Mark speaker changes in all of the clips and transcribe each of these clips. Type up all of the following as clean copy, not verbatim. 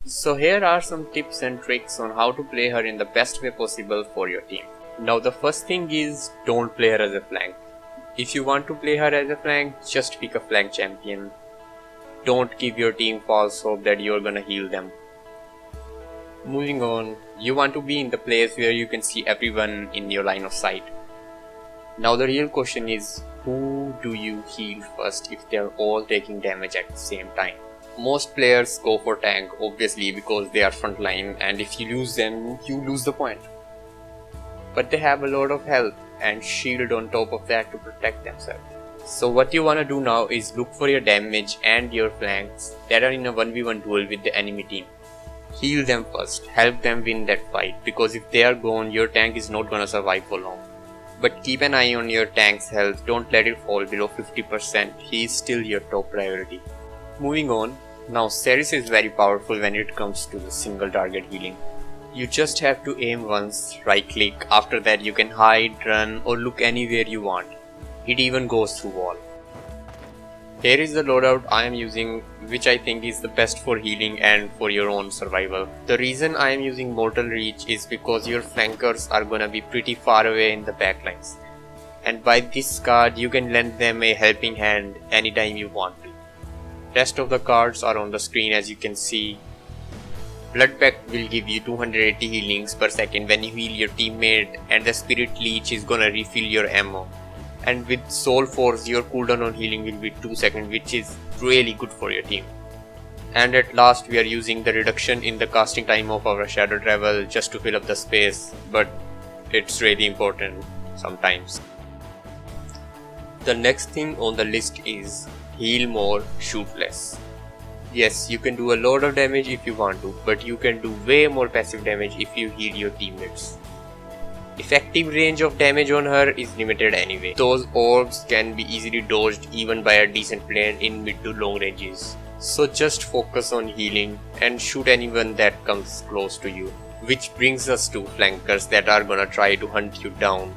Speaker 1: So here are some tips and tricks on how to play her in the best way possible for your team. Now the first thing is, don't play her as a flank. If you want to play her as a flank, just pick a flank champion. Don't give your team false hope that you're gonna heal them. Moving on, you want to be in the place where you can see everyone in your line of sight. Now the real question is, who do you heal first if they're all taking damage at the same time? Most players go for tank, obviously, because they are frontline, and if you lose them, you lose the point. But they have a lot of health and shield on top of that to protect themselves. So what you wanna do now is look for your damage and your flanks that are in a 1v1 duel with the enemy team. Heal them first, help them win that fight, because if they are gone, your tank is not gonna survive for long. But keep an eye on your tank's health, don't let it fall below 50%, he is still your top priority. Moving on, now Seris is very powerful when it comes to single target healing. You just have to aim once, right click, after that you can hide, run or look anywhere you want. It even goes through wall. Here is the loadout I am using, which I think is the best for healing and for your own survival. The reason I am using Mortal Reach is because your flankers are gonna be pretty far away in the backlines. And by this card you can lend them a helping hand anytime you want to. Rest of the cards are on the screen as you can see. Blood Pact will give you 280 healings per second when you heal your teammate, and the Spirit Leech is gonna refill your ammo. And with Soul Force, your cooldown on healing will be 2 seconds, which is really good for your team. And at last we are using the reduction in the casting time of our Shadow Travel just to fill up the space, but it's really important sometimes. The next thing on the list is heal more, shoot less. Yes, you can do a lot of damage if you want to, but you can do way more passive damage if you heal your teammates. Effective range of damage on her is limited anyway. Those orbs can be easily dodged even by a decent player in mid to long ranges. So just focus on healing and shoot anyone that comes close to you. Which brings us to flankers that are gonna try to hunt you down.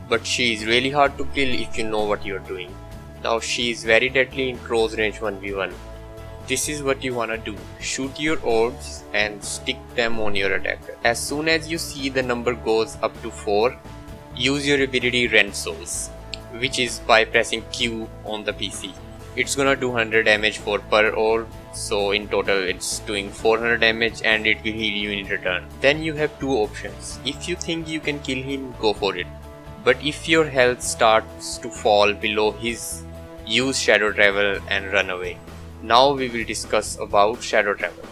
Speaker 1: But she is really hard to kill if you know what you're doing. Now she is very deadly in close range 1v1. This is what you wanna do. Shoot your orbs and stick them on your attacker. As soon as you see the number goes up to 4, use your ability Rend Souls, which is by pressing Q on the PC. It's gonna do 100 damage for per orb, so in total it's doing 400 damage and it will heal you in return. Then you have two options. If you think you can kill him, go for it. But if your health starts to fall below his, use Shadow Travel and run away. Now we will discuss about Shadow Travel.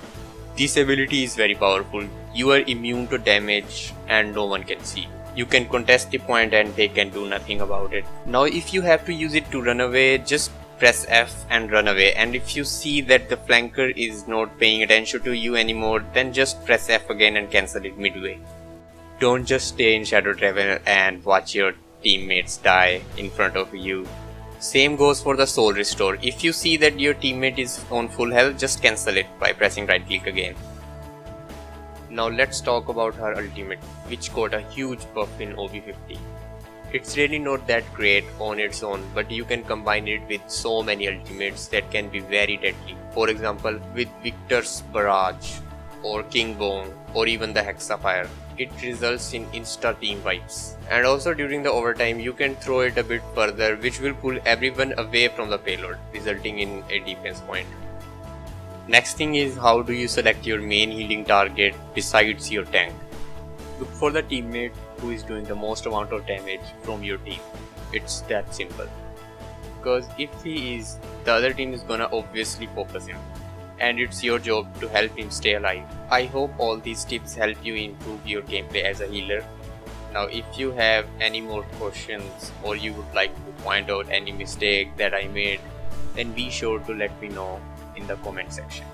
Speaker 1: This ability is very powerful. You are immune to damage and no one can see you. You can contest the point and they can do nothing about it. Now if you have to use it to run away, just press F and run away, and if you see that the flanker is not paying attention to you anymore, then just press F again and cancel it midway. Don't just stay in Shadow Travel and watch your teammates die in front of you. Same goes for the Soul Restore. If you see that your teammate is on full health, just cancel it by pressing right click again. Now let's talk about her ultimate, which got a huge buff in OB50. It's really not that great on its own, but you can combine it with so many ultimates that can be very deadly. For example, with Victor's Barrage, or King Bone, or even the Hexafire. It results in insta team wipes. And also during the overtime you can throw it a bit further, which will pull everyone away from the payload, resulting in a defense point. Next thing is, how do you select your main healing target besides your tank? Look for the teammate who is doing the most amount of damage from your team. It's that simple. Because if he is, the other team is gonna obviously focus him. And it's your job to help him stay alive. I hope all these tips help you improve your gameplay as a healer. Now if you have any more questions or you would like to point out any mistake that I made, then be sure to let me know in the comment section.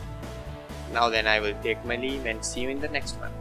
Speaker 1: Now then, I will take my leave and see you in the next one.